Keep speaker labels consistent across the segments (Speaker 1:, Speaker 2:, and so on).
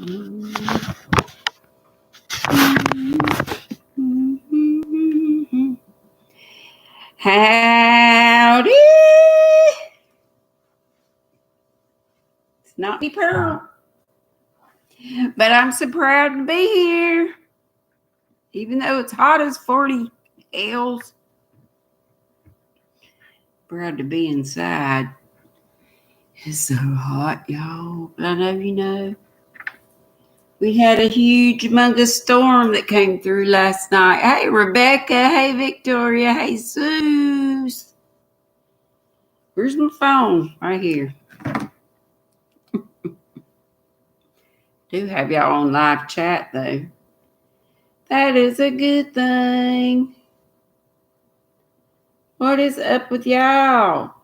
Speaker 1: Howdy. It's not me, Pearl. But I'm so proud to be here. Even though it's hot as 40 hells. Proud to be inside. It's so hot, y'all. But I know you know. We had a huge, humongous storm that came through last night. Hey, Rebecca. Hey, Victoria. Hey, Suze. Where's my phone? Right here. Do have y'all on live chat, though. That is a good thing. What is up with y'all?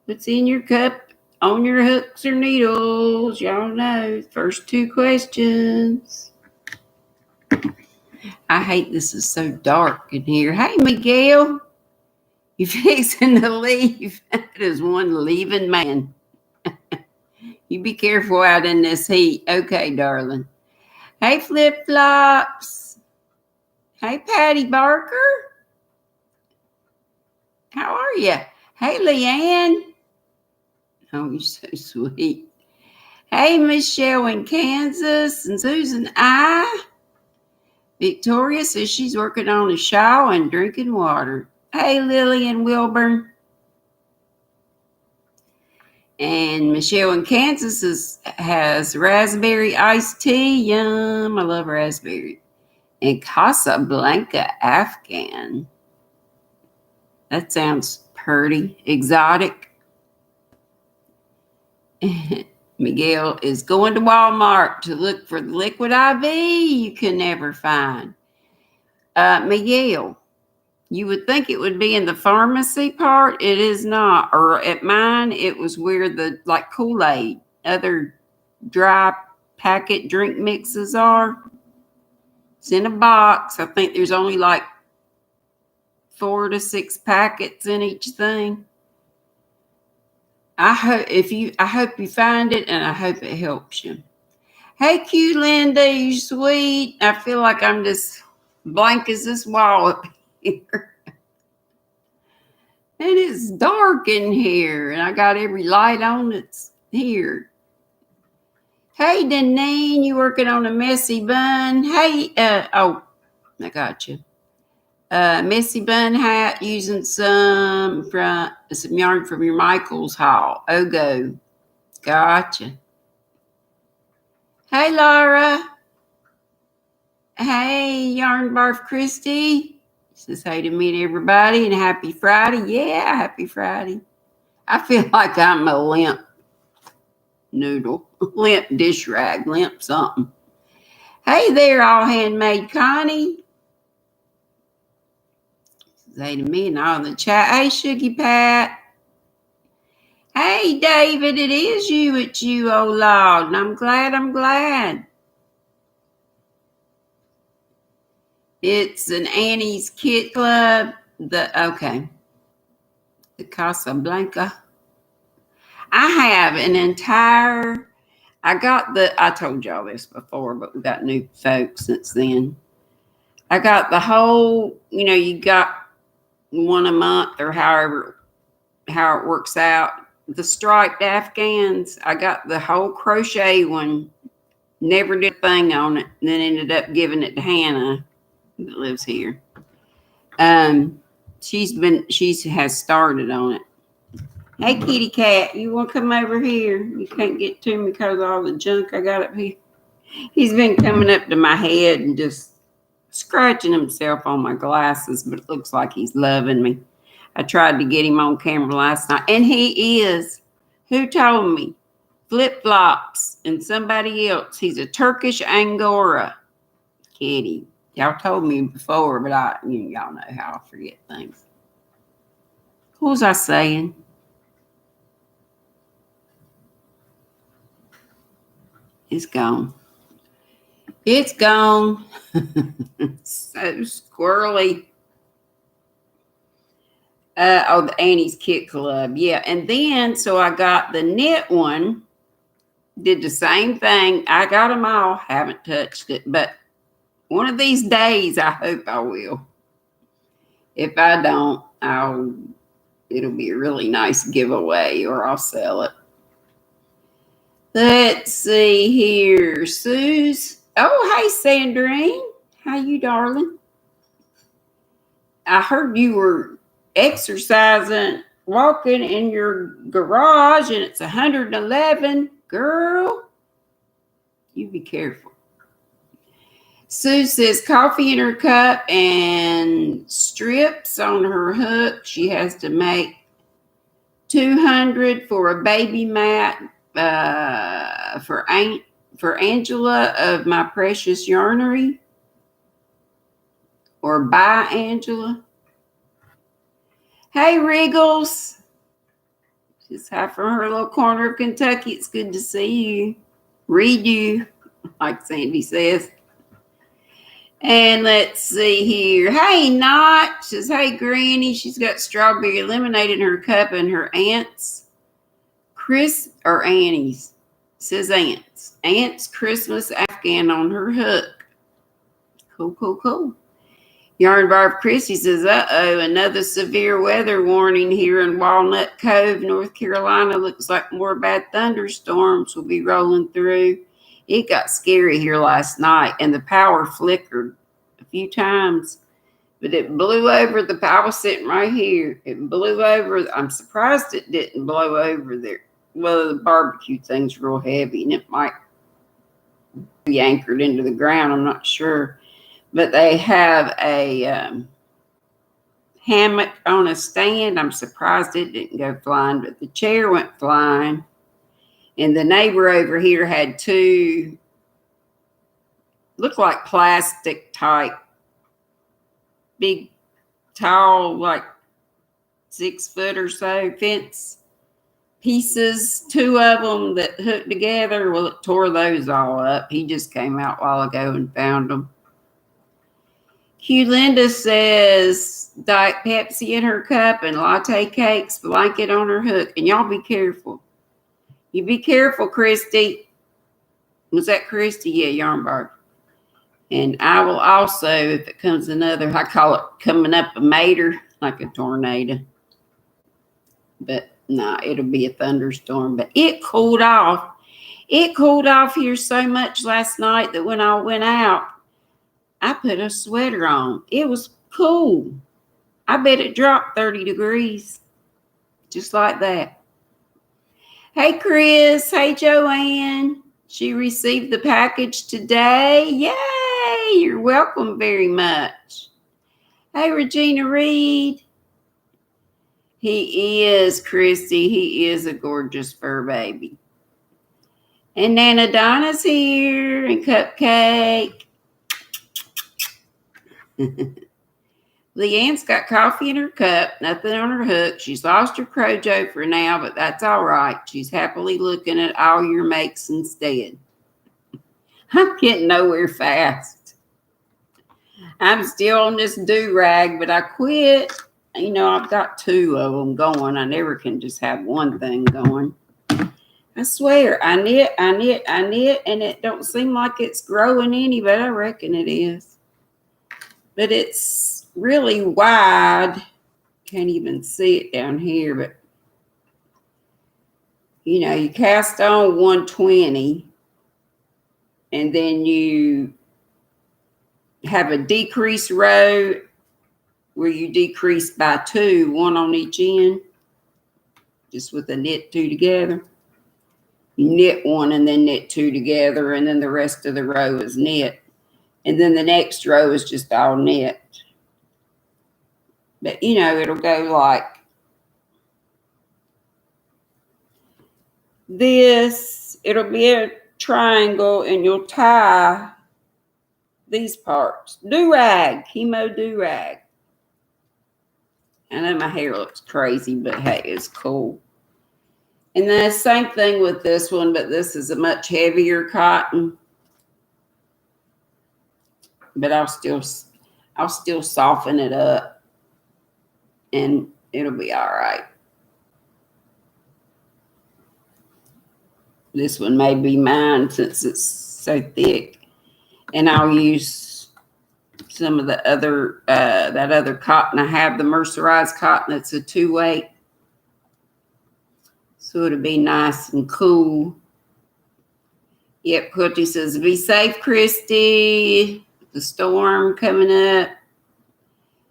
Speaker 1: What's in your cup? On your hooks or needles? Y'all know. First two questions. I hate this is so dark in here. Hey, Miguel. You fixing to leave? That is one leaving man. You be careful out in this heat. Okay, darling. Hey, Flip-Flops. Hey, Patty Barker. How are you? Hey, Leanne. Oh, you're so sweet. Hey, Michelle in Kansas and Susan I. Victoria says she's working on a shower and drinking water. Hey, Lily in Wilburn. And Michelle in Kansas has raspberry iced tea. Yum. I love raspberry. And Casablanca Afghan. That sounds pretty exotic. Miguel is going to Walmart to look for the liquid IV you can never find. Miguel, you would think it would be in the pharmacy part. It is not. Or at mine, it was where the like Kool-Aid, other dry packet drink mixes are. It's in a box. I think there's only like 4 to 6 packets in each thing. I hope you find it, and I hope it helps you. Hey, Q Linda, you sweet. I feel like I'm just blank as this wall up here. And it's dark in here, and I got every light on that's here. Hey, Deni, you working on a messy bun? Hey, I got you. Messy bun hat using some yarn from your Michaels haul. Ogo. Gotcha. Hey, Laura. Hey, Yarn Barf Christy. Says hey to meet everybody and happy Friday. Yeah, happy Friday. I feel like I'm a limp noodle, limp dish rag, limp something. Hey there, all handmade Connie. Says hey to me and all in the chat. Hey, Shuggy Pat. Hey, David, it is you. It's you, oh Lord. And I'm glad. It's an Annie's Kit Club. The Casablanca. I have an entire, I told y'all this before, but we got new folks since then. I got the whole, you got one a month or how it works out. The striped Afghans, I got the whole crochet one, never did a thing on it, and then ended up giving it to Hannah that lives here. She has started on it. Hey, kitty cat, you want to come over here? You can't get to me because of all the junk I got up here. He's been coming up to my head and just scratching himself on my glasses, but it looks like he's loving me. I tried to get him on camera last night, and he is. Who told me? Flip-Flops and somebody else. He's a Turkish Angora kitty. Y'all told me before, but y'all know how I forget things. What was I saying? It's gone. It's gone. So squirrely. The Annie's Kit Club. Yeah. And then, so I got the knit one. Did the same thing. I got them all. Haven't touched it. But one of these days, I hope I will. If I don't, it'll be a really nice giveaway or I'll sell it. Let's see here. Suze. Oh, hey, Sandrine. How you, darling? I heard you were exercising, walking in your garage, and it's 111. Girl, you be careful. Sue says coffee in her cup and strips on her hook. She has to make 200 for a baby mat for Angela of My Precious Yarnery. Or by Angela. Hey, Wriggles. Just hi from her little corner of Kentucky. It's good to see you. Read you, like Sandy says. And let's see here. Hey, Knot says, hey, Granny. She's got strawberry lemonade in her cup and her aunt's Annie's. Says aunts. Aunt's Christmas Afghan on her hook. Cool, cool, cool. Yarn Barb Christie says, uh-oh, another severe weather warning here in Walnut Cove, North Carolina. Looks like more bad thunderstorms will be rolling through. It got scary here last night, and the power flickered a few times. But it blew over. The power was sitting right here. It blew over. I'm surprised it didn't blow over there. Well, the barbecue thing's real heavy, and it might be anchored into the ground. I'm not sure. But they have a hammock on a stand. I'm surprised it didn't go flying, but the chair went flying. And the neighbor over here had two, look like plastic type, big, tall, like 6 foot or so fence pieces, 2 of them that hooked together. Well, it tore those all up. He just came out a while ago and found them. Q Linda says Diet Pepsi in her cup and latte cakes, blanket on her hook. And y'all be careful. You be careful, Christy. Was that Christy? Yeah, Yarn Barb. And I will also, if it comes another, I call it coming up a mater, like a tornado. But no, it'll be a thunderstorm. But it cooled off. It cooled off here so much last night that when I went out, I put a sweater on. It was cool. I bet it dropped 30 degrees. Just like that. Hey, Chris. Hey, Joanne. She received the package today. Yay! You're welcome very much. Hey, Regina Reed. He is, Christy. He is a gorgeous fur baby. And Nana Donna's here. And Cupcake. Leanne's got coffee in her cup, nothing on her hook. She's lost her Crojo for now, but that's all right. She's happily looking at all your makes instead. I'm getting nowhere fast. I'm still on this do-rag, but I quit. You know, I've got 2 of them going. I never can just have one thing going. I swear, I knit, and it don't seem like it's growing any, but I reckon it is. But it's really wide. Can't even see it down here, but you know, you cast on 120 and then you have a decrease row where you decrease by 2, 1 on each end, just with a knit 2 together. You knit 1 and then knit 2 together, and then the rest of the row is knit. And then the next row is just all knit. But, you know, it'll go like this. It'll be a triangle, and you'll tie these parts. Do-rag. Chemo do-rag. I know my hair looks crazy, but hey, it's cool. And then the same thing with this one, but this is a much heavier cotton. But I'll still soften it up, and it'll be all right. This one may be mine since it's so thick. And I'll use some of the other, that other cotton. I have the mercerized cotton that's a 2-weight. So it'll be nice and cool. Yep, Quilty says, be safe, Christy. The storm coming up.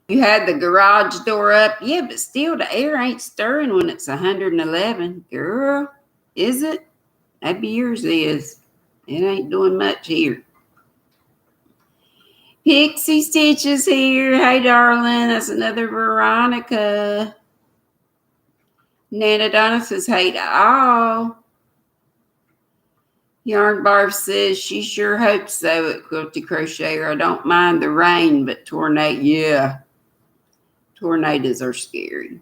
Speaker 1: You had the garage door up. Yeah, but still the air ain't stirring when it's 111. Girl, is it? Maybe yours is. It ain't doing much here. Pixie Stitches here. Hey, darling. That's another Veronica. Nana Donna says, hey to all. Yarn Barb says she sure hopes so at Quilty Crocheter. I don't mind the rain, but yeah. Tornadoes are scary.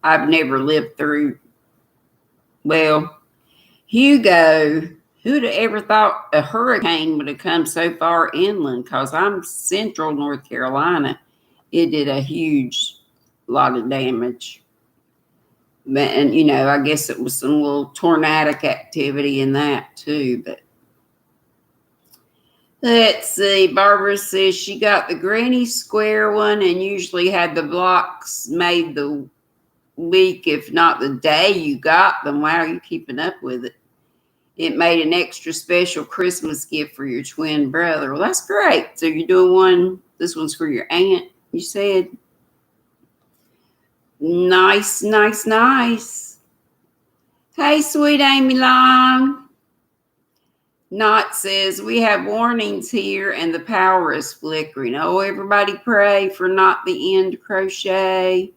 Speaker 1: I've never lived through, well, Hugo. Who'd have ever thought a hurricane would have come so far inland? Because I'm central North Carolina. It did a huge lot of damage. And, I guess it was some little tornadic activity in that too. But let's see. Barbara says she got the granny square one and usually had the blocks made the week, if not the day you got them. Wow, you keeping up with it. It made an extra special Christmas gift for your twin brother. Well, that's great. So you're doing one. This one's for your aunt, you said. Nice, nice, nice. Hey, sweet Amy Long. Knot says, we have warnings here and the power is flickering. Oh, everybody pray for not the end crochet.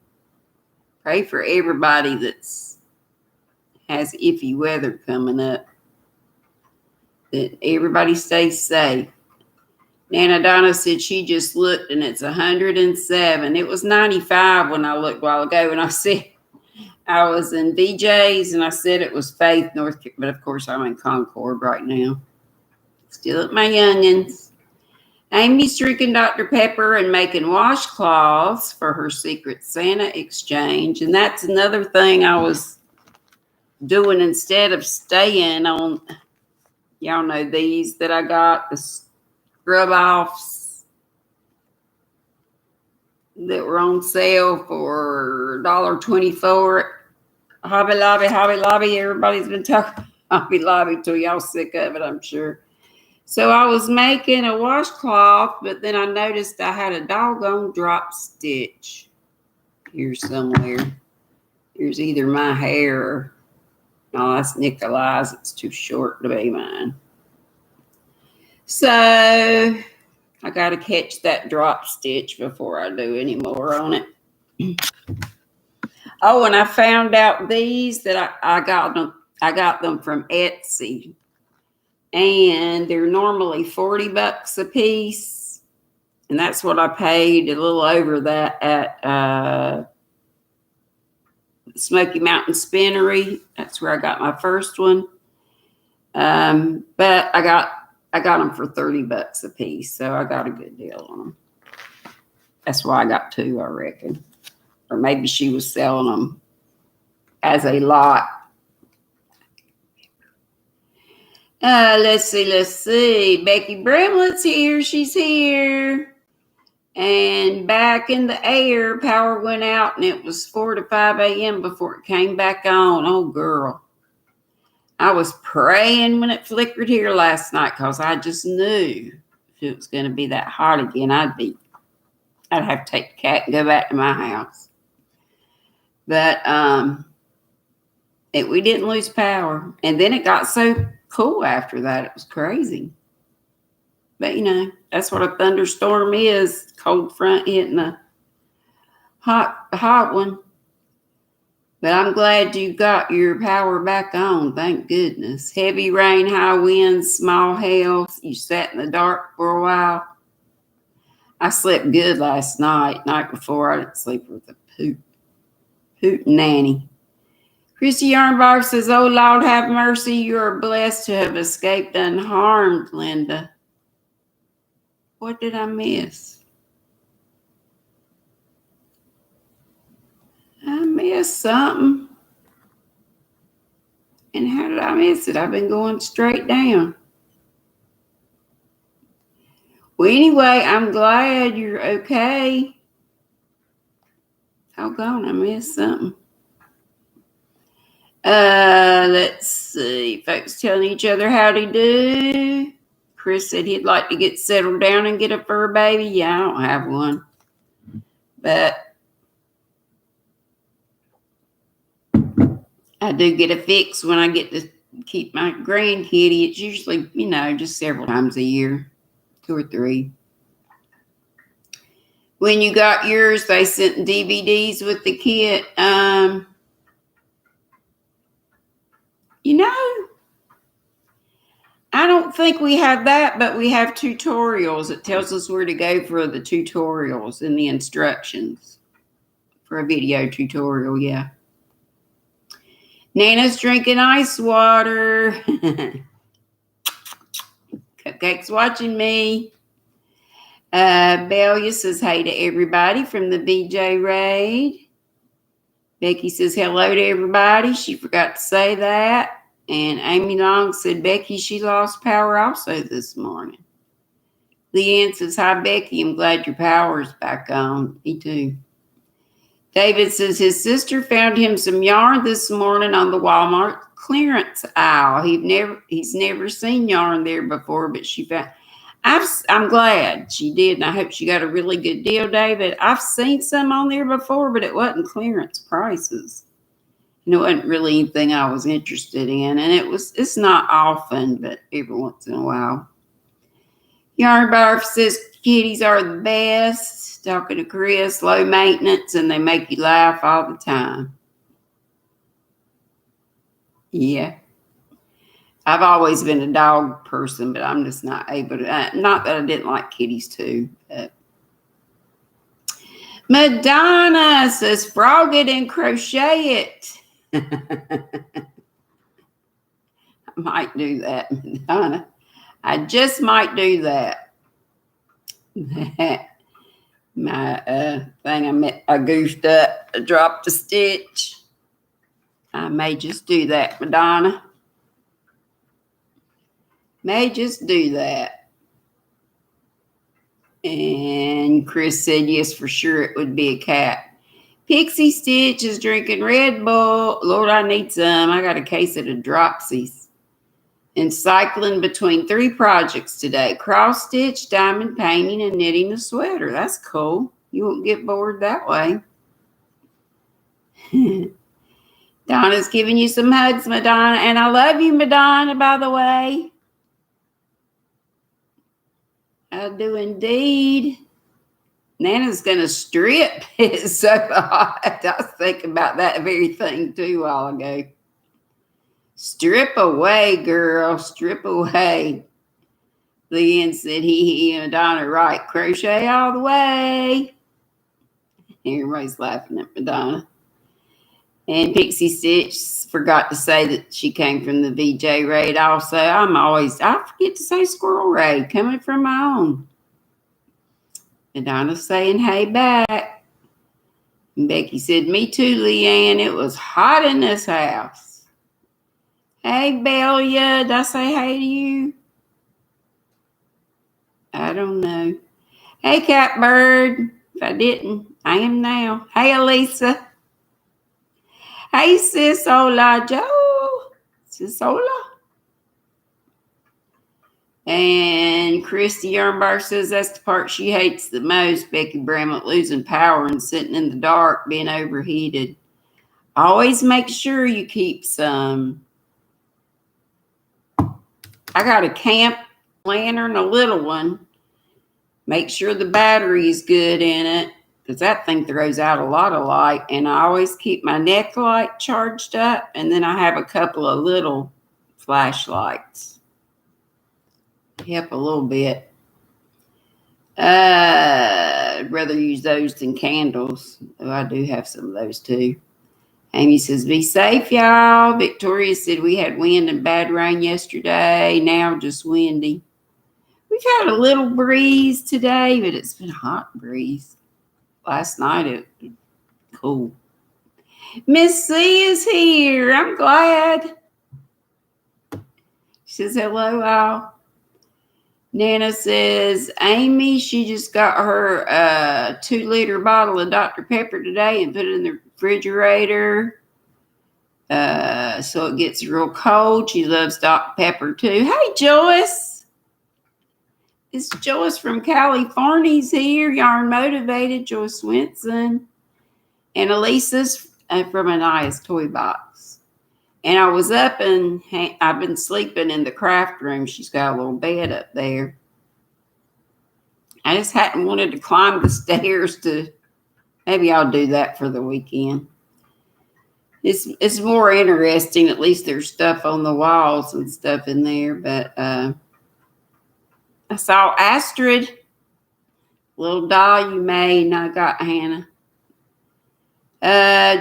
Speaker 1: Pray for everybody that's has iffy weather coming up. That everybody stays safe. Nana Donna said she just looked and it's 107. It was 95 when I looked a while ago, and I said I was in BJ's and I said it was Faith, North Carolina, but of course I'm in Concord right now. Still at my youngins. Amy's drinking Dr. Pepper and making washcloths for her Secret Santa exchange. And that's another thing I was doing instead of staying on, y'all know these that I got, the scrub offs that were on sale for $1.24. Hobby Lobby. Everybody's been talking Hobby Lobby till y'all sick of it, I'm sure. So I was making a washcloth, but then I noticed I had a doggone drop stitch here somewhere. Here's either my hair or, no, that's Nikolai's. It's too short to be mine. So I got to catch that drop stitch before I do any more on it. Oh, and I found out these that I got them from Etsy. And they're normally $40 a piece. And that's what I paid, a little over that at Smoky Mountain Spinnery. That's where I got my first one. But I got them for $30 a piece. So I got a good deal on them. That's why I got two, I reckon. Or maybe she was selling them as a lot. Let's see. Becky Bramlett's here. She's here. And back in the air, power went out and it was 4 to 5 a.m. before it came back on. Oh, girl. I was praying when it flickered here last night because I just knew if it was going to be that hot again, I'd have to take the cat and go back to my house. But we didn't lose power. And then it got so cool after that. It was crazy. But, that's what a thunderstorm is. Cold front hitting a hot one. But I'm glad you got your power back on. Thank goodness. Heavy rain, high winds, small hail. You sat in the dark for a while. I slept good last night. Night before, I didn't sleep with a poot nanny. Christy Yarnbarb says, oh, Lord, have mercy. You are blessed to have escaped unharmed, Linda. What did I miss? I missed something. And how did I miss it? I've been going straight down. Well, anyway, I'm glad you're okay. Doggone, I missed something. Let's see. Folks telling each other howdy do. Chris said he'd like to get settled down and get a fur baby. Yeah, I don't have one. But I do get a fix when I get to keep my grandkitty. It's usually, just several times a year, 2 or 3. When you got yours, they sent DVDs with the kit. I don't think we have that, but we have tutorials. It tells us where to go for the tutorials and the instructions for a video tutorial, yeah. Nana's drinking ice water. Cupcake's watching me. Belia says hey to everybody from the BJ Raid. Becky says hello to everybody. She forgot to say that. And Amy Long said, Becky, she lost power also this morning. Leanne says, hi, Becky. I'm glad your power's back on. Me too. David says his sister found him some yarn this morning on the Walmart clearance aisle. He's never seen yarn there before, but she found. I'm glad she did, and I hope she got a really good deal, David. I've seen some on there before, but it wasn't clearance prices. It wasn't really anything I was interested in, and it's not often, but every once in a while. Yarn Barf says kitties are the best. Talking to Chris, low maintenance, and they make you laugh all the time. Yeah. I've always been a dog person, but I'm just not able to. Not that I didn't like kitties too. But. Madonna says frog it and crochet it. I might do that, Madonna. I just might do that. My thing, I goofed up. I dropped a stitch. I may just do that, Madonna. May just do that. And Chris said, yes, for sure it would be a cat. Pixie Stitch is drinking Red Bull. Lord, I need some. I got a case of the Dropsies. And cycling between 3 projects today. Cross stitch, diamond painting, and knitting a sweater. That's cool. You won't get bored that way. Donna's giving you some hugs, Madonna. And I love you, Madonna, by the way. I do indeed. Nana's going to strip. It's so hot. I was thinking about that very thing too a while ago. Strip away, girl. Strip away. Leanne said he and Madonna right. Crochet all the way. Everybody's laughing at Madonna. And Pixie Stitch forgot to say that she came from the VJ Raid also. I forget to say Squirrel Raid, coming from my own. Madonna's saying hey back. And Becky said, me too, Leanne. It was hot in this house. Hey, Belia, did I say hey to you? I don't know. Hey, Catbird. If I didn't, I am now. Hey, Elisa. Hey, sis, hola, Joe. Sis, hola. And Christy Yarnbar says that's the part she hates the most, Becky Bramlett, losing power and sitting in the dark, being overheated. Always make sure you keep some. I got a camp lantern, a little one. Make sure the battery is good in it, because that thing throws out a lot of light. And I always keep my neck light charged up, and then I have a couple of little flashlights. Help a little bit. I'd rather use those than candles. Though I do have some of those too. Amy says, be safe, y'all. Victoria said we had wind and bad rain yesterday. Now just windy. We've had a little breeze today, but it's been a hot breeze. Last night it was cool. Miss C is here. I'm glad. says, hello, all. Nana says, Amy, she just got her 2-liter bottle of Dr. Pepper today and put it in the refrigerator so it gets real cold. She loves Dr. Pepper too. Hey, Joyce. It's Joyce from California's here. Yarn Motivated, Joyce Swenson. And Elisa's from Anaya's Toy Box. And I was up and I've been sleeping in the craft room. She's got a little bed up there. I just hadn't wanted to climb the stairs to, maybe I'll do that for the weekend. It's more interesting. At least there's stuff on the walls and stuff in there. But I saw Astrid, little doll you made, and I got Hannah.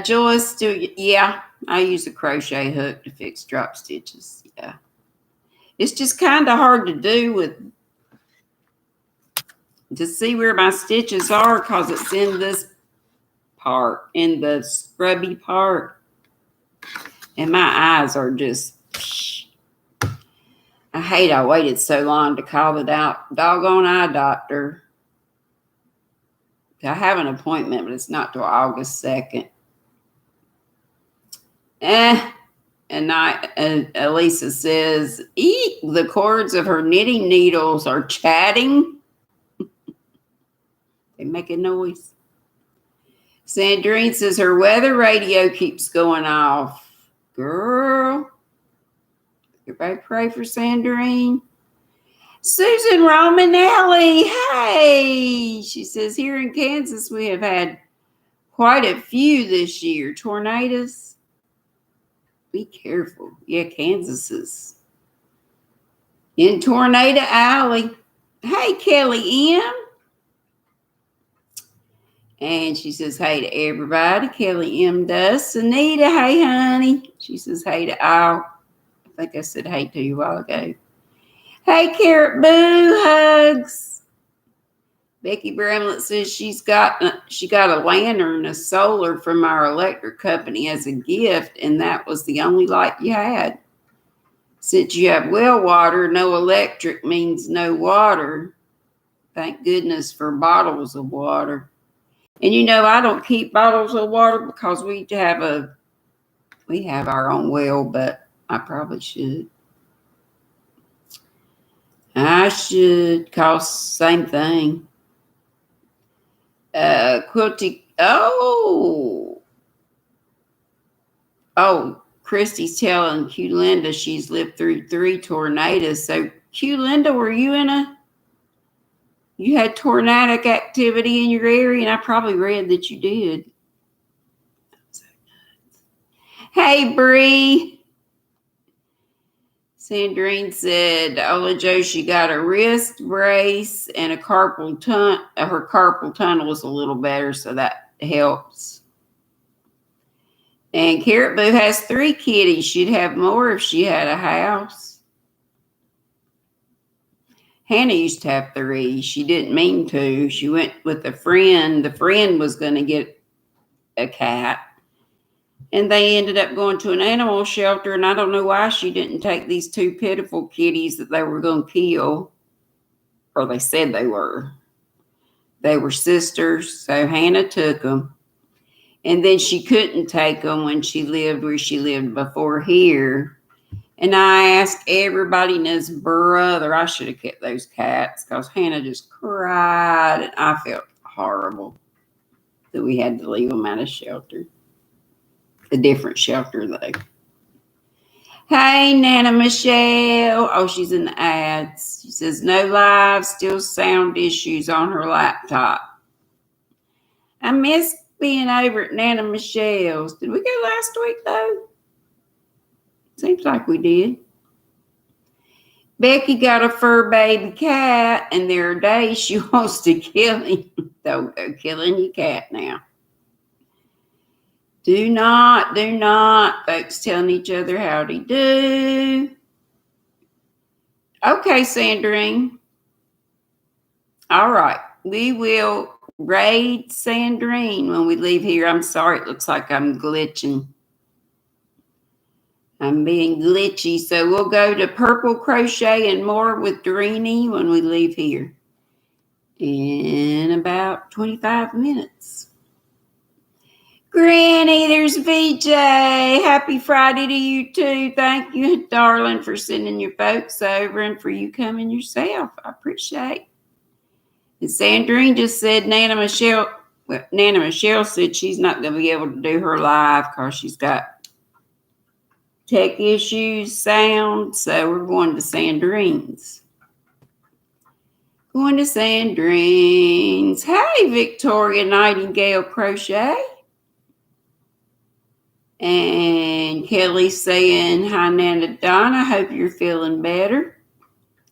Speaker 1: Joyce, yeah, I use a crochet hook to fix drop stitches. Yeah. It's just kind of hard to do to see where my stitches are because it's in this part, in the scrubby part. And my eyes are just, I hate I waited so long to call it out. Doggone eye doctor. I have an appointment, but it's not till August 2nd. And Elisa says, eek, the cords of her knitting needles are chatting. They make a noise. Sandrine says her weather radio keeps going off. Girl. Everybody pray for Sandrine. Susan Romanelli, hey. She says, here in Kansas, we have had quite a few this year. Tornadoes. Be careful. Yeah, Kansas is in Tornado Alley. Hey, Kelly M. And she says, hey to everybody. Kelly M does. Anita, hey, honey. She says, hey to all. I think I said hey to you a while ago. Hey, Carrot Boo, hugs. Becky Bramlett says she got a lantern, a solar from our electric company as a gift, and that was the only light you had. Since you have well water, no electric means no water. Thank goodness for bottles of water. And I don't keep bottles of water because we have our own well, but I probably should. I should, cause same thing. Quilty. Oh, Christy's telling Q Linda she's lived through 3 tornadoes. So Q Linda, were you you had tornadic activity in your area? And I probably read that you did. Hey, Bree. Sandrine said, Ola Jo, she got a wrist brace and a carpal tunnel. Her carpal tunnel was a little better, so that helps. And Carrot Boo has 3 kitties. She'd have more if she had a house. Hannah used to have 3. She didn't mean to. She went with a friend. The friend was going to get a cat. And they ended up going to an animal shelter, and I don't know why she didn't take these 2 pitiful kitties that they were going to kill. Or they said they were. They were sisters, so Hannah took them. And then she couldn't take them when she lived where she lived before here. And I asked everybody and his brother, I should have kept those cats because Hannah just cried, and I felt horrible that we had to leave them at a shelter. A different shelter, though. Hey, Nana Michelle. Oh, she's in the ads. She says, no live, still sound issues on her laptop. I miss being over at Nana Michelle's. Did we go last week, though? Seems like we did. Becky got a fur baby cat, and there are days she wants to kill him. Don't go killing your cat now. Do not. Folks telling each other howdy do. Okay, Sandrine. All right. We will raid Sandrine when we leave here. I'm sorry. It looks like I'm glitching. I'm being glitchy, so we'll go to purple crochet and more with Deni when we leave here in about 25 minutes. Granny, there's VJ. Happy Friday to you too. Thank you, darling, for sending your folks over and for you coming yourself. I appreciate it. And Sandrine just said Nana Michelle said she's not going to be able to do her live because she's got tech issues, sound. So we're going to Sandrine's. Going to Sandrine's. Hey, Victoria Nightingale Crochet. And Kelly's saying, hi, Nana Donna. Hope you're feeling better.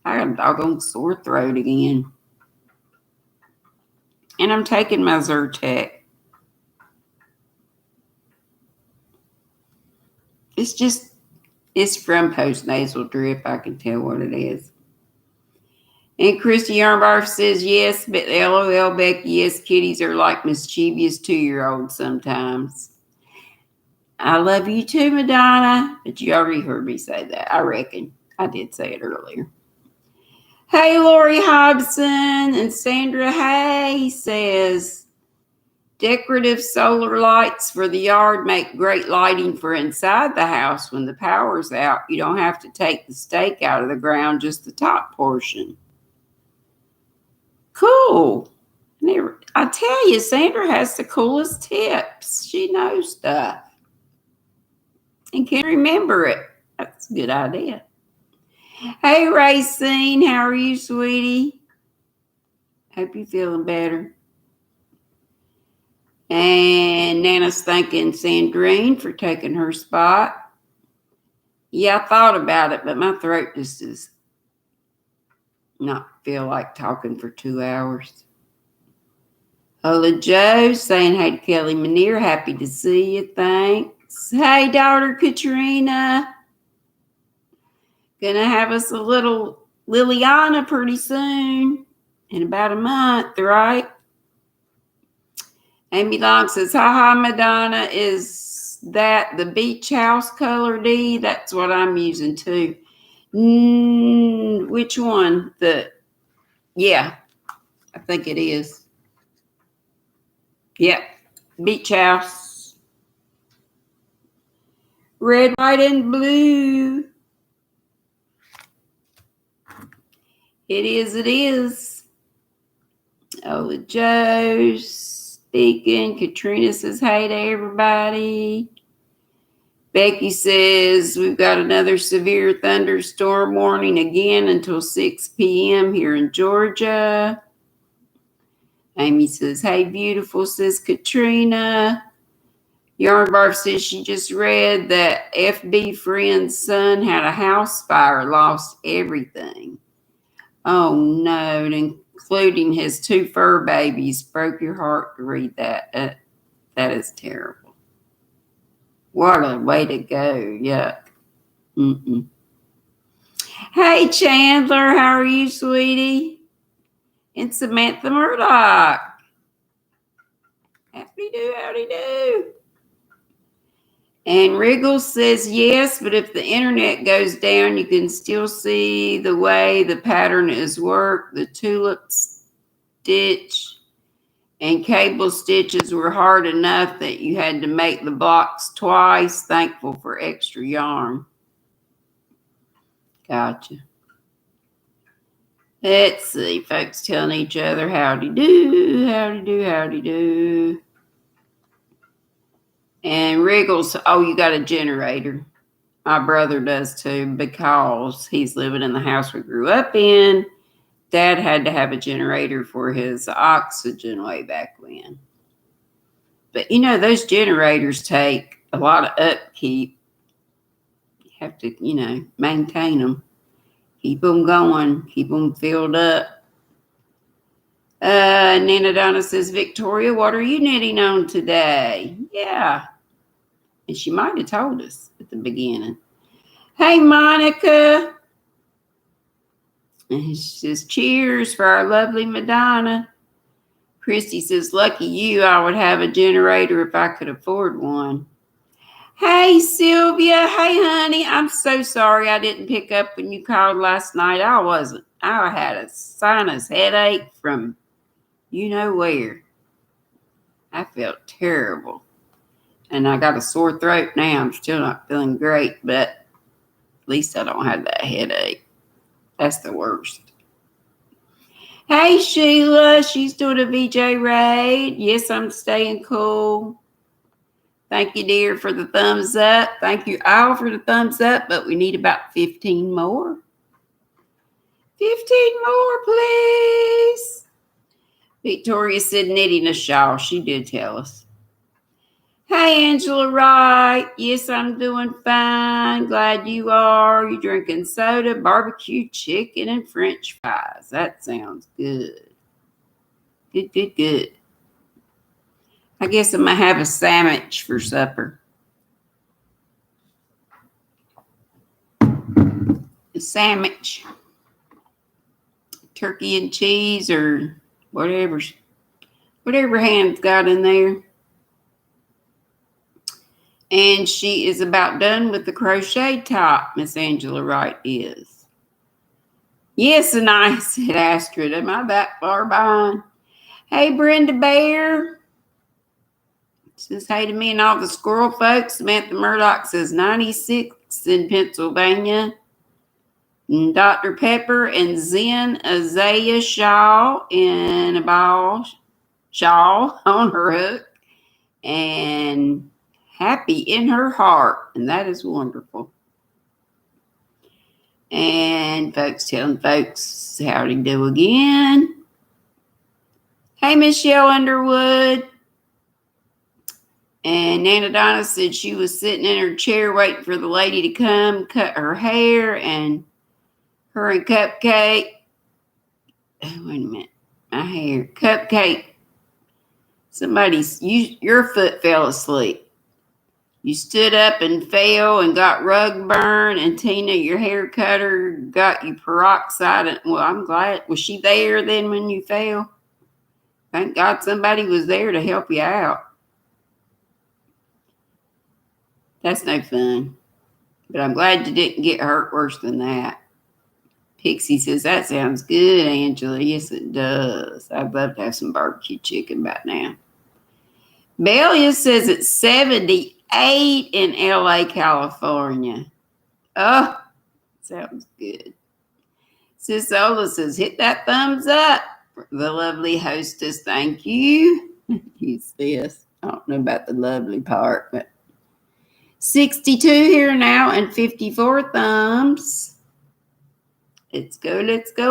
Speaker 1: I got a doggone sore throat again. And I'm taking my Zyrtec. It's from postnasal drip. I can tell what it is. And Christy Yarnbarf says, yes, but LOL, Becky, yes, kitties are like mischievous 2-year-olds sometimes. I love you too, Madonna. But you already heard me say that. I reckon. I did say it earlier. Hey, Lori Hobson and Sandra Hay says, decorative solar lights for the yard make great lighting for inside the house when the power's out. You don't have to take the stake out of the ground, just the top portion. Cool. I tell you, Sandra has the coolest tips. She knows stuff and can remember it. That's a good idea. Hey, Racine, how are you, sweetie? Hope you're feeling better. And Nana's thanking Sandrine for taking her spot. Yeah, I thought about it, but my throat just does not feel like talking for 2 hours. Hola Joe saying hey to Kelly Manier. Happy to see you. Thanks. Hey, daughter Katrina. Gonna have us a little Liliana pretty soon. In about a month, right? Amy Long says, haha, Madonna, is that the beach house color, Dee? That's what I'm using too. Which one? Yeah, I think it is. Yep, beach house. Red, white, and blue. It is. Ola Joe's speaking. Katrina says, hey to everybody. Becky says, we've got another severe thunderstorm warning again until 6 p.m. here in Georgia. Amy says, hey, beautiful, says Katrina. Yarnbarf says she just read that FB friend's son had a house fire, lost everything. Oh, no, including his 2 fur babies. Broke your heart to read that. That is terrible. What a way to go. Yuck. Hey, Chandler. How are you, sweetie? And Samantha Murdoch. Howdy do. And Wriggles says, yes, but if the internet goes down, you can still see the way the pattern is worked. The tulip stitch and cable stitches were hard enough that you had to make the blocks twice. Thankful for extra yarn. Gotcha. Let's see, folks telling each other howdy do. And Wriggles, oh, you got a generator. My brother does too, because he's living in the house we grew up in. Dad had to have a generator for his oxygen way back when. But, those generators take a lot of upkeep. You have to, maintain them. Keep them going. Keep them filled up. Nana Donna says, Victoria, what are you knitting on today? Yeah. And she might have told us at the beginning. Hey, Monica. And she says, cheers for our lovely Madonna. Christy says, lucky you, I would have a generator if I could afford one. Hey, Sylvia. Hey, honey. I'm so sorry I didn't pick up when you called last night. I had a sinus headache from you know where. I felt terrible. And I got a sore throat now. I'm still not feeling great, but at least I don't have that headache. That's the worst. Hey, Sheila. She's doing a VJ raid. Yes, I'm staying cool. Thank you, dear, for the thumbs up. Thank you all for the thumbs up, but we need about 15 more. 15 more, please. Victoria said knitting a shawl. She did tell us. Hey, Angela Wright. Yes, I'm doing fine. Glad you are. You drinking soda, barbecue chicken, and French fries. That sounds good. Good. I guess I'm going to have a sandwich for supper. A sandwich. Turkey and cheese or whatever Ham's got in there. And she is about done with the crochet top, Miss Angela Wright is. Yes, and I said, Astrid, am I that far behind? Hey, Brenda Bear. Says hey to me and all the squirrel folks. Samantha Murdoch says 96 in Pennsylvania. And Dr. Pepper and Zen Azalea Shaw in a ball shawl on her hook. And happy in her heart. And that is wonderful. And folks telling folks howdy do again. Hey, Michelle Underwood. And Nana Donna said she was sitting in her chair waiting for the lady to come cut her hair. And her and Cupcake. Oh, wait a minute. My hair. Cupcake. Your foot fell asleep. You stood up and fell and got rug burn. And Tina, your hair cutter, got you peroxide. Well, I'm glad. Was she there then when you fell? Thank God somebody was there to help you out. That's no fun. But I'm glad you didn't get hurt worse than that. Pixie says, that sounds good, Angela. Yes, it does. I'd love to have some barbecue chicken by now. Belia says it's 78 in LA, California. Oh, sounds good. Sis Ola says, hit that thumbs up for the lovely hostess. Thank you. You sis. I don't know about the lovely part, but 62 here now and 54 thumbs. Let's go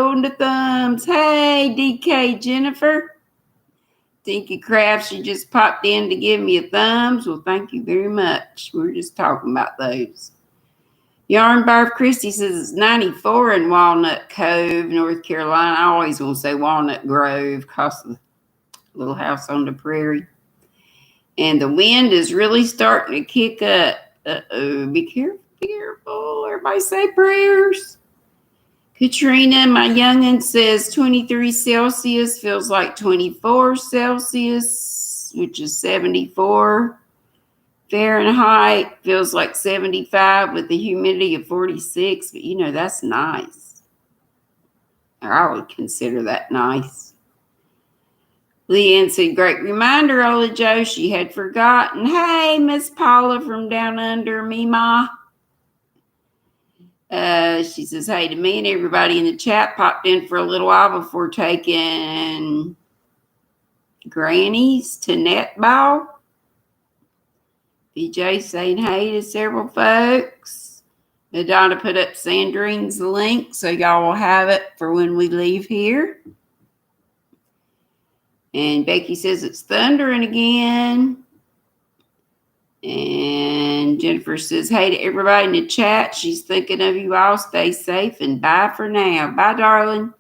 Speaker 1: on the thumbs. Hey, DK Jennifer. Dinky Craft, she just popped in to give me a thumbs. Well, thank you very much. We're just talking about those. Yarn Barf Christie says it's 94 in Walnut Cove, North Carolina. I always want to say Walnut Grove because of the little house on the prairie. And the wind is really starting to kick up. Uh-oh, be careful. Everybody say prayers. Katrina, my youngin, says 23 Celsius feels like 24 Celsius, which is 74 Fahrenheit. Feels like 75 with the humidity of 46. But, that's nice. Or I would consider that nice. Leanne said, great reminder, Ola Joe. She had forgotten. Hey, Miss Paula from down under, Mima. She says, hey to me and everybody in the chat. Popped in for a little while before taking Granny's to netball. BJ saying hey to several folks. Madonna put up Sandrine's link, so y'all will have it for when we leave here. And Becky says it's thundering again. And Jennifer says, hey to everybody in the chat. She's thinking of you all. Stay safe and bye for now. Bye, darling.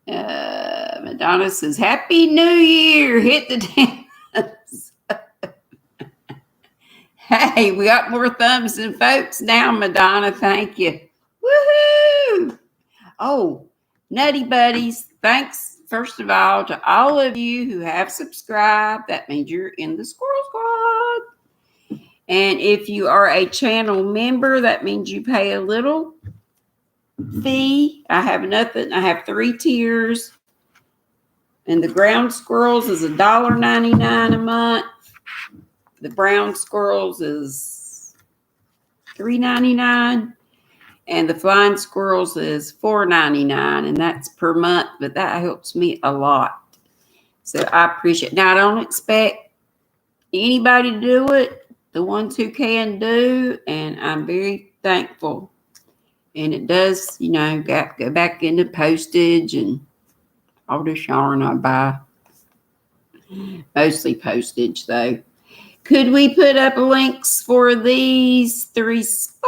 Speaker 1: Madonna says, Happy New Year. Hit the dance. Hey, we got more thumbs than folks now, Madonna. Thank you. Woohoo. Oh, Nutty Buddies. Thanks, first of all, to all of you who have subscribed. That means you're in the Squirrel Squad. And if you are a channel member, that means you pay a little fee. I have nothing. I have 3 tiers. And the ground squirrels is $1.99 a month. The brown squirrels is $3.99. And the flying squirrels is $4.99. And that's per month. But that helps me a lot. So I appreciate it. Now, I don't expect anybody to do it. The ones who can do. And I'm very thankful. And it does, go back into postage and all this yarn I buy. Mostly postage, though. Could we put up links for these 3 spotlighted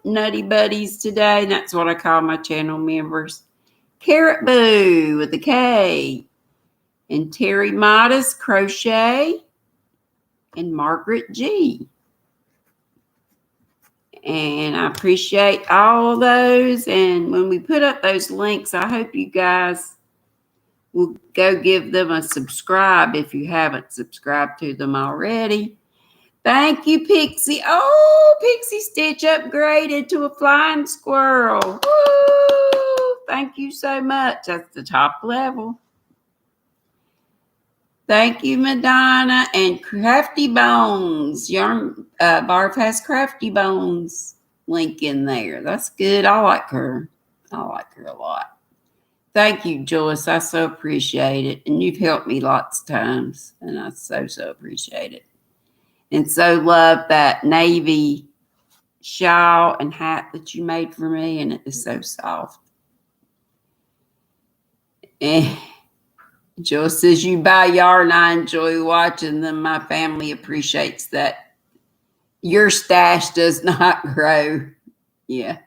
Speaker 1: Nutty Buddies today? That's what I call my channel members. Carrot Boo with a K. And Terry Modest Crochet. And Margaret G. And I appreciate all of those. And when we put up those links, I hope you guys will go give them a subscribe if you haven't subscribed to them already. Thank you, Pixie. Oh, Pixie Stitch upgraded to a flying squirrel. Woo! Thank you so much. That's the top level. Thank you, Madonna. And Crafty Bones. Yarn Barf has Crafty Bones link in there. That's good. I like her. I like her a lot. Thank you, Joyce. I so appreciate it. And you've helped me lots of times. And I so appreciate it. And so love that navy shawl and hat that you made for me. And it is so soft. And Joyce says, you buy yarn. I enjoy watching them. My family appreciates that. Your stash does not grow. Yeah.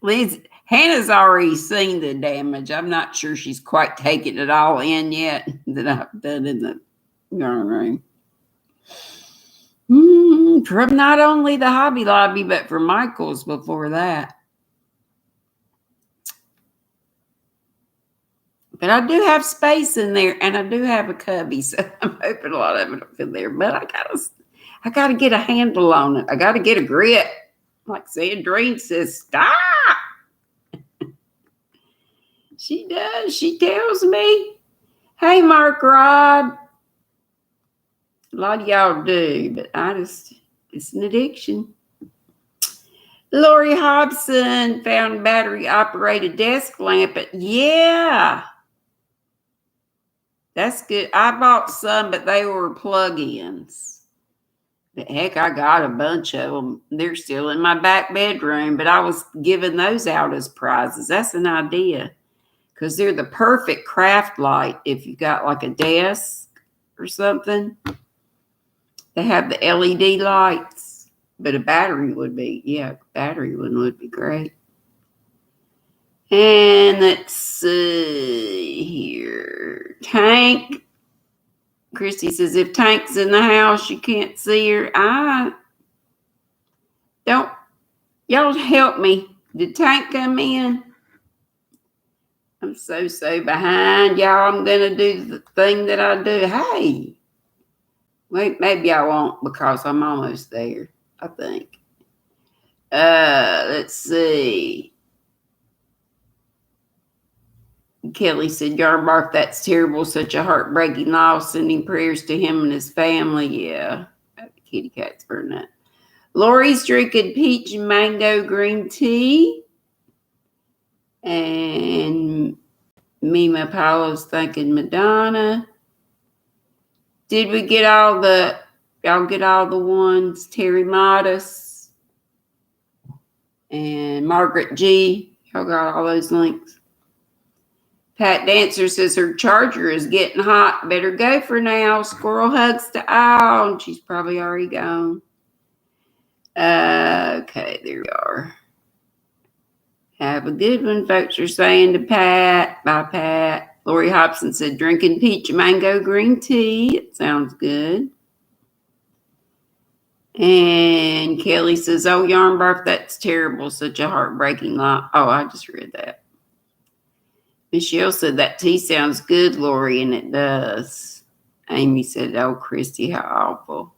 Speaker 1: Liz, Hannah's already seen the damage. I'm not sure she's quite taken it all in yet that I've done in the yarn room. From not only the Hobby Lobby, but for Michael's before that. But I do have space in there, and I do have a cubby, so I'm hoping a lot of it will fit there. But I gotta get a handle on it. I gotta get a grip. Like Sandrine says, stop. She does. She tells me, hey, Mark Rod. A lot of y'all do, but it's an addiction. Lori Hobson found battery-operated desk lamp. Yeah. That's good. I bought some, but they were plug-ins. But heck, I got a bunch of them. They're still in my back bedroom, but I was giving those out as prizes. That's an idea. Because they're the perfect craft light if you got like a desk or something. They have the LED lights, but a battery would be, battery one would be great. And let's see here. Tank. Christy says, if Tank's in the house, you can't see her. Y'all help me. Did Tank come in? I'm so behind, y'all. I'm going to do the thing that I do. Hey. Wait, maybe I won't because I'm almost there, I think. Let's see. Kelly said, Yarn Bark, that's terrible. Such a heartbreaking loss. Sending prayers to him and his family. Yeah. Kitty cat's for that. Lori's drinking peach and mango green tea. And Mima Paolo's thanking Madonna. Did we get y'all get all the ones? Terry Modest and Margaret G. Y'all got all those links. Pat Dancer says her charger is getting hot. Better go for now. Squirrel hugs to all. She's probably already gone. Okay, there we are. Have a good one, folks are saying to Pat. Bye, Pat. Lori Hobson said, drinking peach mango green tea. It sounds good. And Kelly says, oh, Yarn Bark, that's terrible. Such a heartbreaking lot. Oh, I just read that. Michelle said, that tea sounds good, Lori, and it does. Amy said, oh, Christy, how awful.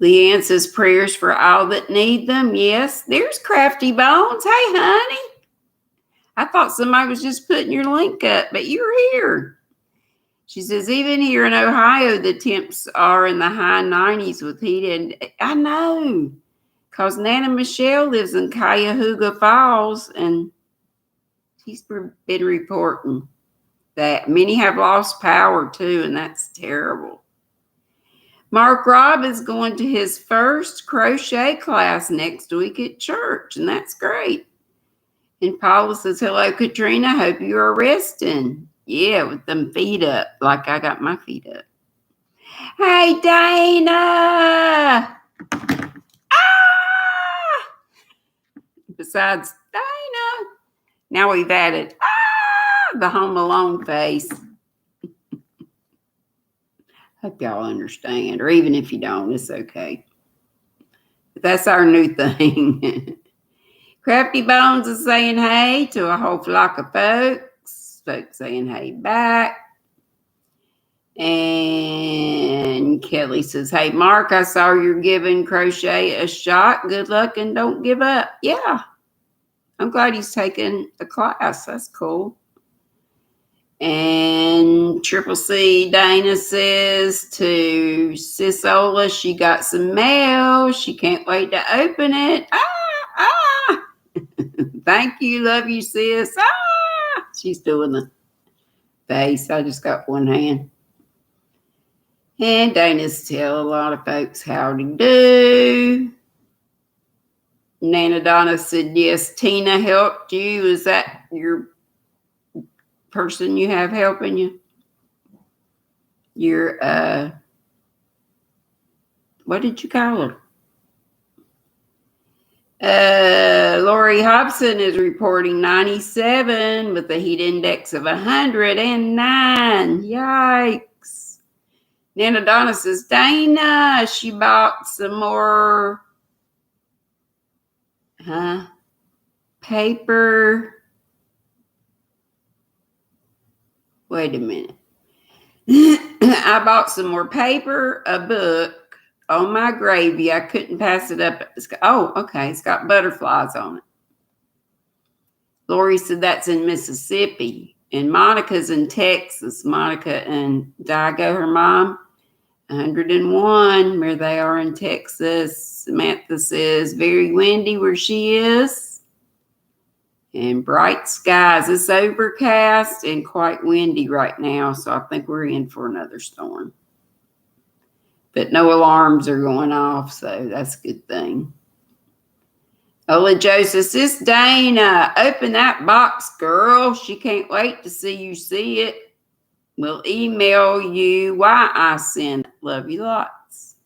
Speaker 1: Leanne says, prayers for all that need them. Yes, there's Crafty Bones. Hey, honey. I thought somebody was just putting your link up, but you're here. She says, even here in Ohio, the temps are in the high 90s with heat. And I know, because Nana Michelle lives in Cuyahoga Falls, and she's been reporting that many have lost power too, and that's terrible. Mark Robb is going to his first crochet class next week at church, and that's great. And Paula says, hello, Katrina. Hope you are resting. Yeah, with them feet up, like I got my feet up. Hey, Dana. Besides Dana, now we've added the Home Alone face. Hope y'all understand, or even if you don't, it's okay. But that's our new thing. Crafty Bones is saying hey to a whole flock of folks. Folks saying hey back. And Kelly says, hey, Mark, I saw you're giving crochet a shot. Good luck and don't give up. Yeah. I'm glad he's taking a class. That's cool. And Triple C Dana says to Sis Ola, she got some mail. She can't wait to open it. Thank you. Love you, sis. She's doing the face. I just got one hand. And Dana's tell a lot of folks how to do. Nana Donna said, yes, Tina helped you. Is that your person you have helping you? Your, what did you call her? Lori Hobson is reporting 97 with a heat index of 109. Yikes. Nana Donna says, Dana, she bought some more paper. Wait a minute. I bought some more paper, a book. Oh, my gravy. I couldn't pass it up. Okay. It's got butterflies on it. Lori said that's in Mississippi. And Monica's in Texas. Monica and Digo, her mom, 101, where they are in Texas. Samantha says very windy where she is. And bright skies. It's overcast and quite windy right now. So I think we're in for another storm. But no alarms are going off, so that's a good thing. Ola Joseph says, Dana, open that box, girl. She can't wait to see you see it. We'll email you why I send it. Love you lots.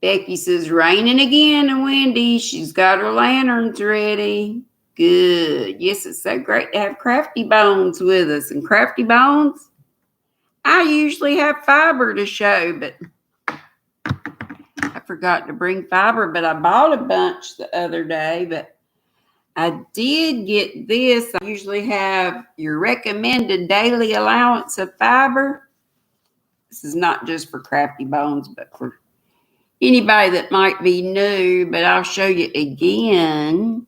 Speaker 1: Becky says, raining again and windy. She's got her lanterns ready. Good. Yes, it's so great to have Crafty Bones with us. And Crafty Bones, I usually have fiber to show, but I forgot to bring fiber, but I bought a bunch the other day, but I did get this. I usually have your recommended daily allowance of fiber. This is not just for Crafty Bones, but for anybody that might be new, but I'll show you again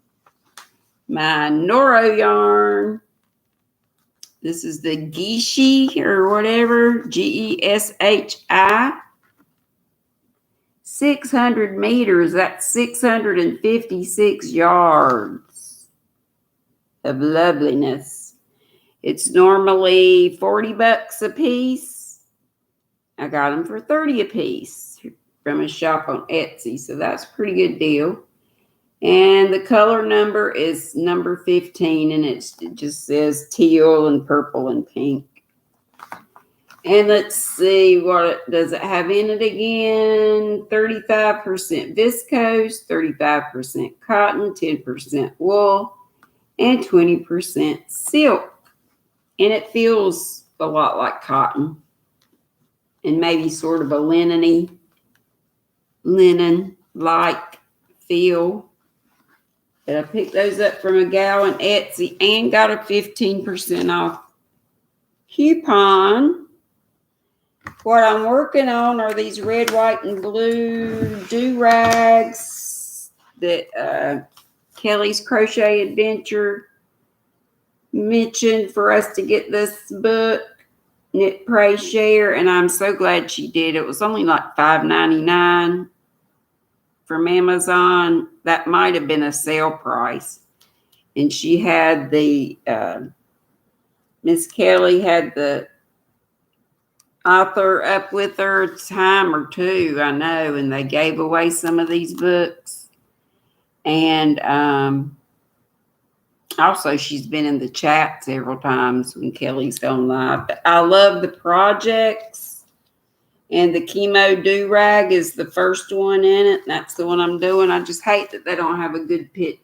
Speaker 1: my Noro yarn. This is the Geshi or whatever, Geshi. 600 meters, that's 656 yards of loveliness. It's normally $40 a piece. I got them for 30 a piece from a shop on Etsy, so that's a pretty good deal. And the color number is number 15, and it just says teal and purple and pink. And let's see, does it have in it again? 35% viscose, 35% cotton, 10% wool, and 20% silk. And it feels a lot like cotton and maybe sort of a linen-like feel. But I picked those up from a gal on Etsy and got a 15% off coupon. What I'm working on are these red, white, and blue do-rags that Kelly's Crochet Adventure mentioned for us to get this book, Knit, Pray, Share, and I'm so glad she did. It was only like $5.99 from Amazon. That might have been a sale price. And she had the, Miss Kelly had the author up with her a time or two, I know, and they gave away some of these books. And also, she's been in the chat several times when Kelly's gone live. But I love the projects. And the Chemo Do-Rag is the first one in it. That's the one I'm doing. I just hate that they don't have a good They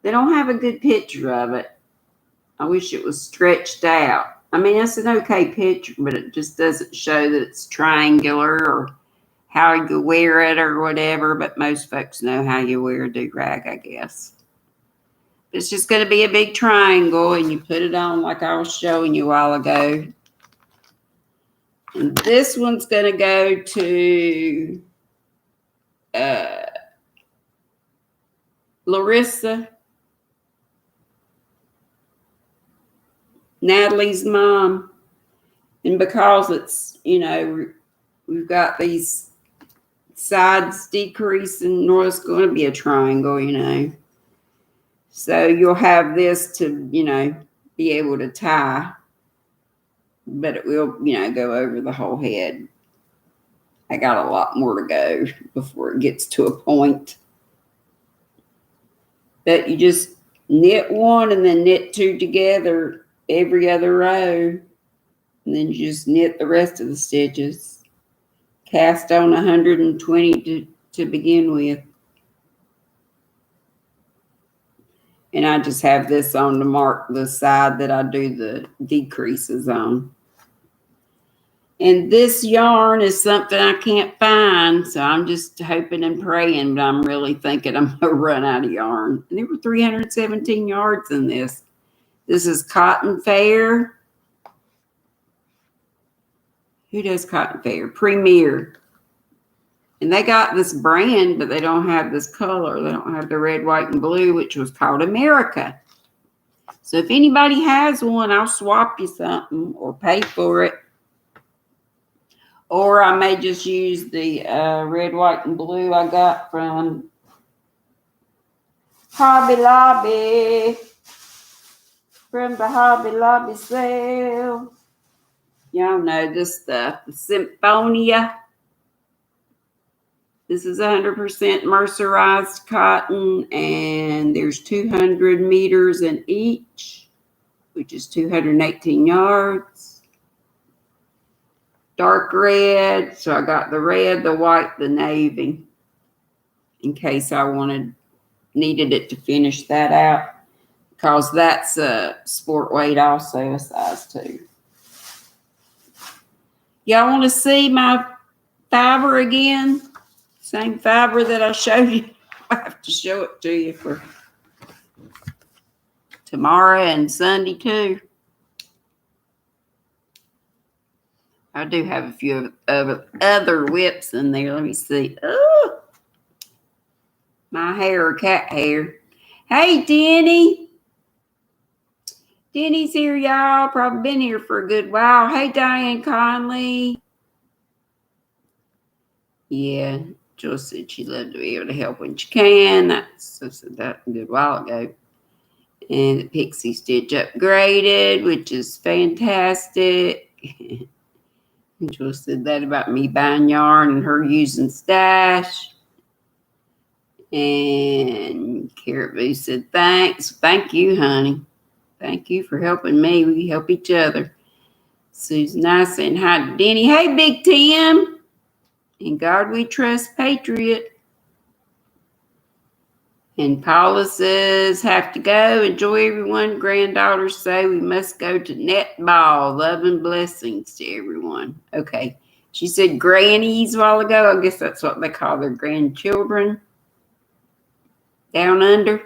Speaker 1: don't have a good picture of it. I wish it was stretched out. I mean, it's an okay picture, but it just doesn't show that it's triangular or how you wear it or whatever. But most folks know how you wear a do-rag, I guess. It's just going to be a big triangle, and you put it on like I was showing you a while ago. And this one's going to go to Larissa, Natalie's mom. And because it's, we've got these sides decreasing, or it's going to be a triangle, So you'll have this to, be able to tie, but it will, go over the whole head. I got a lot more to go before it gets to a point. But you just knit one and then knit two together every other row. And then you just knit the rest of the stitches. Cast on 120 to begin with. And I just have this on to mark the side that I do the decreases on. And this yarn is something I can't find, so I'm just hoping and praying, but I'm really thinking I'm going to run out of yarn. And there were 317 yards in this. This is Cotton Fair. Who does Cotton Fair? Premier. And they got this brand, but they don't have this color. They don't have the red, white, and blue, which was called America. So if anybody has one, I'll swap you something or pay for it. Or I may just use the red, white, and blue I got from Hobby Lobby. From the Hobby Lobby sale. Y'all know this stuff. The Symphonia. This is 100% mercerized cotton, and there's 200 meters in each, which is 218 yards. Dark red, so I got the red, the white, the navy, in case I needed it to finish that out, because that's a sport weight also, a size 2. Y'all want to see my fiber again? Same fiber that I showed you. I have to show it to you for tomorrow and Sunday too. I do have a few other whips in there. Let me see. Oh, my hair or cat hair. Hey, Deni. Deni's here, y'all. Probably been here for a good while. Hey, Diane Conley. Yeah, Jill said she'd love to be able to help when she can. I said that a good while ago. And the Pixie Stitch upgraded, which is fantastic. Jill said that about me buying yarn and her using Stash. And Carrot Boo said, thanks. Thank you, honey. Thank you for helping me. We help each other. Susan, I saying hi to Deni. Hey, Big Tim. In God we trust, Patriot. And Paula says, have to go. Enjoy, everyone. Granddaughters say we must go to netball. Love and blessings to everyone. Okay. She said grannies a while ago. I guess that's what they call their grandchildren. Down under.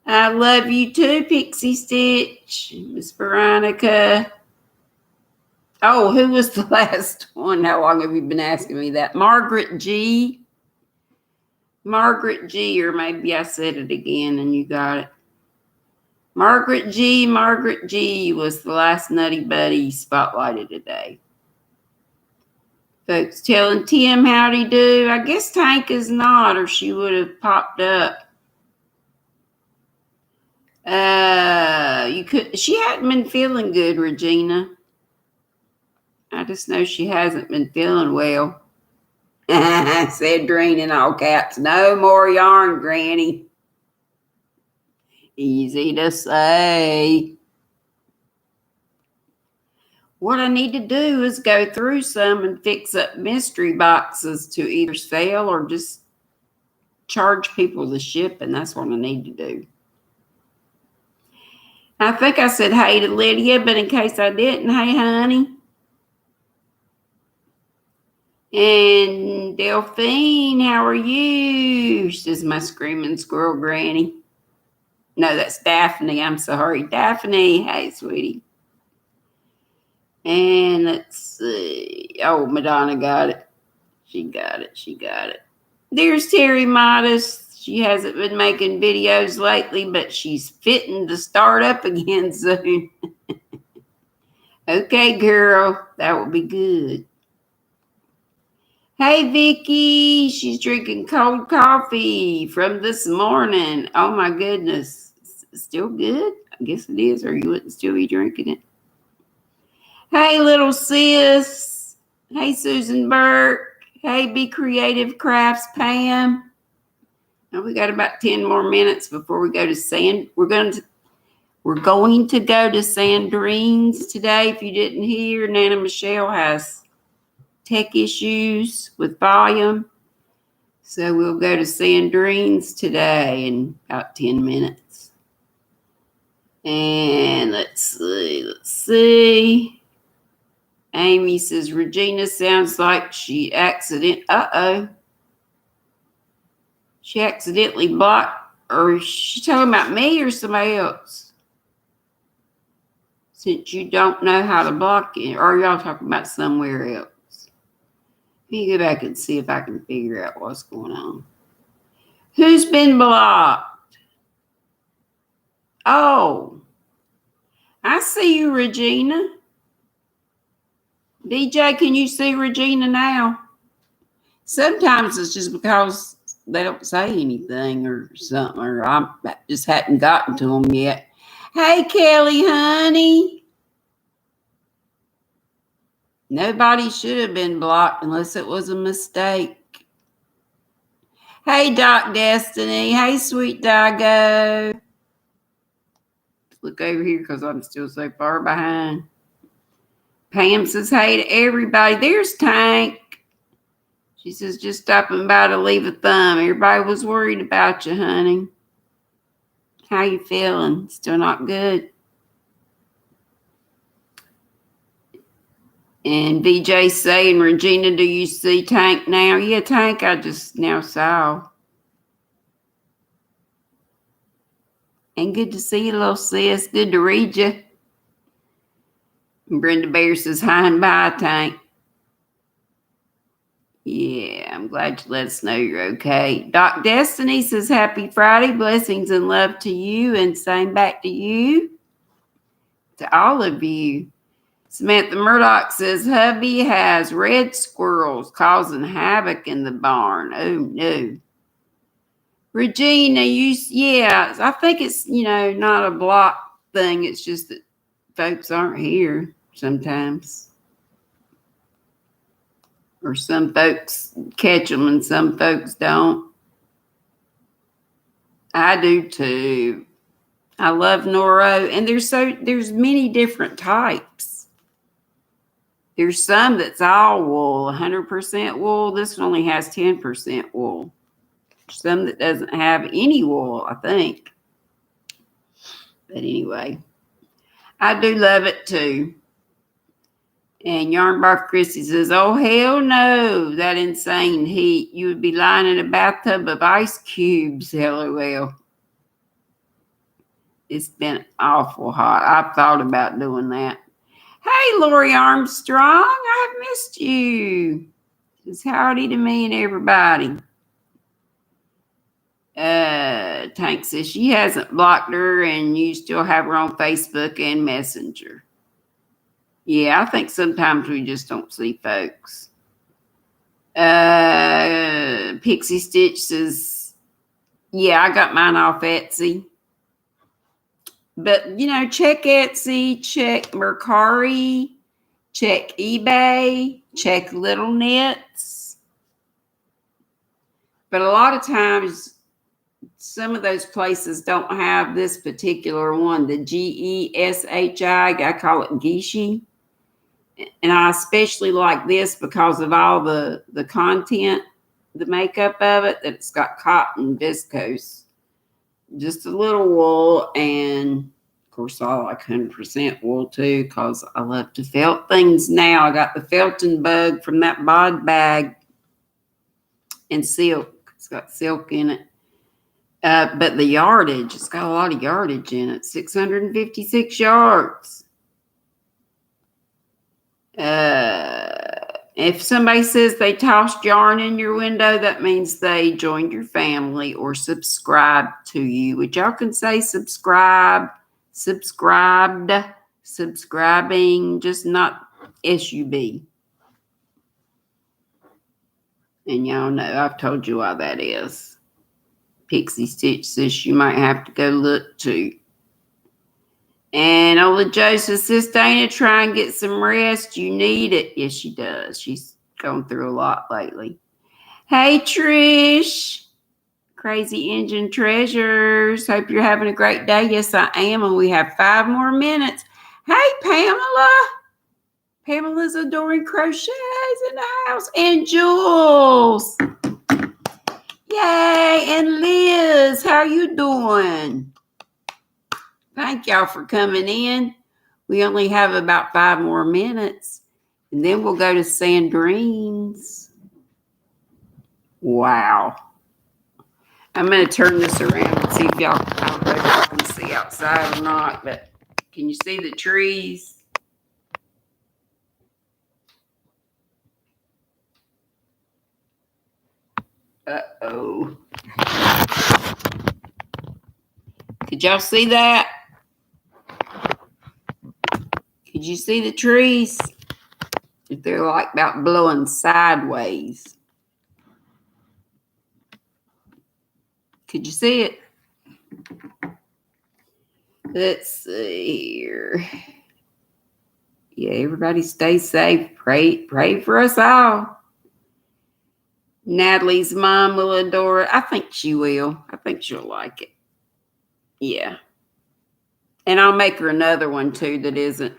Speaker 1: I love you too, Pixie Stitch. Miss Veronica. Oh, who was the last one? How long have you been asking me that? Margaret G. Margaret G, or maybe I said it again and you got it. Margaret G was the last Nutty Buddy spotlighted today. Folks telling Tim howdy do. I guess Tank is not, or she would have popped up. She hadn't been feeling good, Regina. I just know she hasn't been feeling well. Said Dreen in all caps. No more yarn, Granny. Easy to say. What I need to do is go through some and fix up mystery boxes to either sell or just charge people the shipping. That's what I need to do. I think I said hey to Lydia, but in case I didn't, hey, honey. And Delphine, how are you? She says, my screaming squirrel granny. No, that's Daphne. I'm sorry. Daphne, hey, sweetie. And let's see. Oh, Madonna got it. She got it. There's Terry Modest. She hasn't been making videos lately, but she's fitting to start up again soon. Okay, girl. That will be good. Hey, Vicky. She's drinking cold coffee from this morning. Oh, my goodness. It's still good? I guess it is, or you wouldn't still be drinking it. Hey, little sis. Hey, Susan Burke. Hey, Be Creative Crafts, Pam. Now we got about 10 more minutes before we go to Sand. We're going to go to Sandrine's today. If you didn't hear, Nana Michelle has tech issues with volume. So we'll go to Sandrine's today in about 10 minutes. And let's see. Amy says, Regina sounds like she accidentally blocked, or is she talking about me or somebody else? Since you don't know how to block it, or y'all talking about somewhere else? Let me go back and see if I can figure out what's going on. Who's been blocked? Oh, I see you, Regina. DJ, can you see Regina now? Sometimes it's just because they don't say anything or something, or I just hadn't gotten to them yet. Hey, Kelly, honey. Nobody should have been blocked unless it was a mistake. Hey, Doc Destiny. Hey, sweet Doggo. Look over here because I'm still so far behind. Pam says, hey to everybody. There's Tank. She says, just stopping by to leave a thumb. Everybody was worried about you, honey. How you feeling? Still not good? And VJ saying, Regina, do you see Tank now? Yeah, Tank, I just now saw. And good to see you, little sis. Good to read you. And Brenda Bear says, hi and bye, Tank. Yeah, I'm glad you let us know you're okay. Doc Destiny says, happy Friday. Blessings and love to you. And same back to you. To all of you. Samantha Murdoch says, hubby has red squirrels causing havoc in the barn. Oh, no. Regina, I think it's, not a block thing. It's just that folks aren't here sometimes. Or some folks catch them and some folks don't. I do too. I love Noro. And there's many different types. There's some that's all wool, 100% wool. This one only has 10% wool. Some that doesn't have any wool, I think. But anyway, I do love it too. And Yarn Bark Chrissy says, oh, hell no, that insane heat. You would be lying in a bathtub of ice cubes, LOL. It's been awful hot. I've thought about doing that. Hey, Lori Armstrong, I've missed you. Just howdy to me and everybody. Tank says she hasn't blocked her and you still have her on Facebook and Messenger. Yeah, I think sometimes we just don't see folks. Pixie Stitch says, yeah, I got mine off Etsy. But, check Etsy, check Mercari, check eBay, check Little Knits. But a lot of times, some of those places don't have this particular one, the Geshi. I call it Geshi. And I especially like this because of all the content, the makeup of it, that it's got cotton viscose. Just a little wool, and of course I like 100% wool too because I love to felt things now. I got the felting bug from that bod bag, and silk. It's got silk in it. But the yardage, it's got a lot of yardage in it, 656 yards. If somebody says they tossed yarn in your window, that means they joined your family or subscribed to you, which y'all can say subscribed, subscribing, just not SUB. And y'all know I've told you why that is. Pixie Stitch says you might have to go look too. And Ola Joe says, Sis Dana, try and get some rest. You need it. Yes, she does. She's going through a lot lately. Hey, Trish. Crazy Engine Treasures. Hope you're having a great day. Yes, I am. And we have 5 more minutes. Hey, Pamela. Pamela's Adoring Crochets in the house. And Jules. Yay. And Liz, how you doing? Thank y'all for coming in. We only have about 5 more minutes, and then we'll go to Sandrine's. Wow. I'm going to turn this around and see if y'all, I don't know if y'all can see outside or not, but can you see the trees? Uh-oh. Could y'all see that? Could you see the trees? They're like about blowing sideways. Could you see it? Let's see here. Yeah, everybody stay safe. Pray for us all. Natalie's mom will adore it. I think she will. I think she'll like it. Yeah. And I'll make her another one too that isn't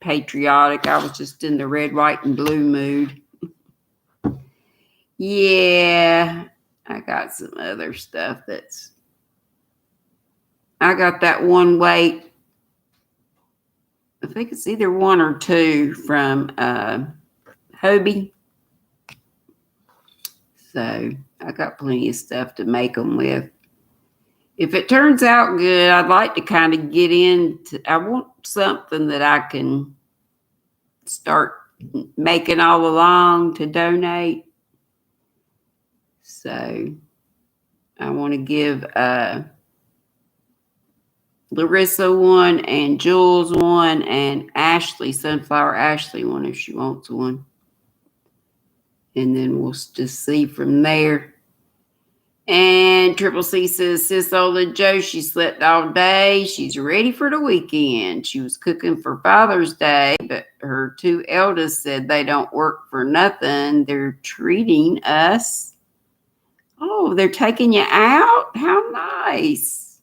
Speaker 1: patriotic. I was just in the red, white, and blue mood. Yeah. I got some other stuff I got that one weight. I think it's either 1 or 2 from Hobie. So I got plenty of stuff to make them with. If it turns out good, I'd like to kind of get into, I want something that I can start making all along to donate. So I want to give Larissa one and Jules one and Sunflower Ashley one if she wants one. And then we'll just see from there. And Triple C says, Sis Ola Joe, she slept all day. She's ready for the weekend. She was cooking for Father's Day, but her 2 eldest said they don't work for nothing. They're treating us. Oh, they're taking you out? How nice.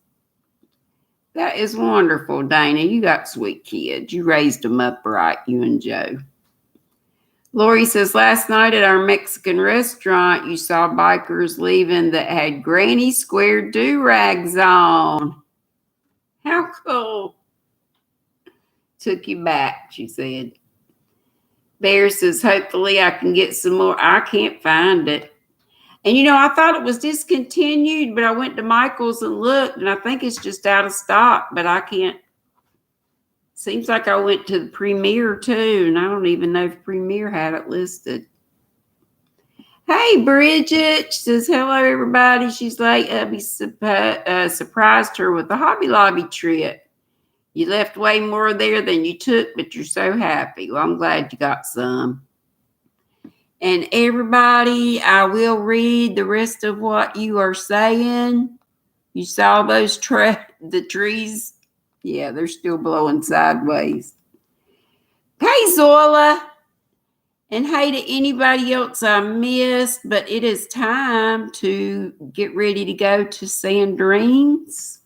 Speaker 1: That is wonderful, Dana. You got sweet kids. You raised them up right, you and Joe. Lori says, last night at our Mexican restaurant, you saw bikers leaving that had granny square do-rags on. How cool. Took you back, she said. Bear says, hopefully I can get some more. I can't find it. And I thought it was discontinued, but I went to Michael's and looked, and I think it's just out of stock, but I can't. Seems like I went to the Premier too, and I don't even know if Premier had it listed. Hey, Bridget. She says, hello, everybody. She's like, hubby surprised her with the Hobby Lobby trip. You left way more there than you took, but you're so happy. Well, I'm glad you got some. And everybody, I will read the rest of what you are saying. You saw those the trees? Yeah, they're still blowing sideways. Hey, Zola. And hey to anybody else I missed, but it is time to get ready to go to Sandrine's.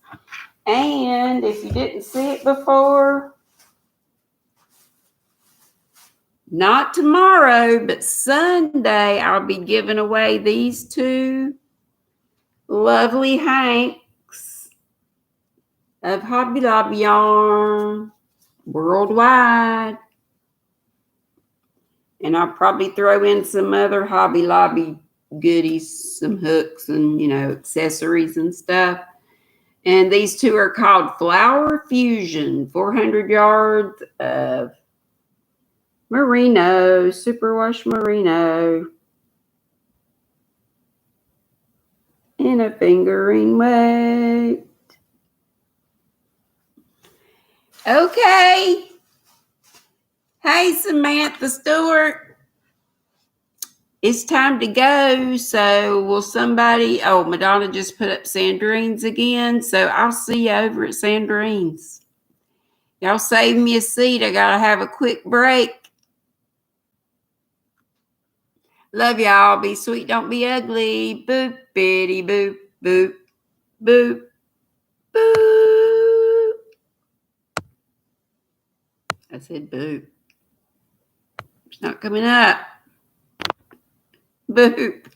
Speaker 1: And if you didn't see it before, not tomorrow, but Sunday, I'll be giving away these two lovely hanks of Hobby Lobby yarn worldwide. And I'll probably throw in some other Hobby Lobby goodies, some hooks and, accessories and stuff. And these two are called Flower Fusion, 400 yards of merino, superwash merino, in a fingering weight. Okay. Hey, Samantha Stewart. It's time to go. So will somebody, Madonna just put up Sandrine's again. So I'll see you over at Sandrine's. Y'all save me a seat. I got to have a quick break. Love y'all. Be sweet. Don't be ugly. Boop, bitty, boop, boop, boop, boop. I said boop. It's not coming up. Boop.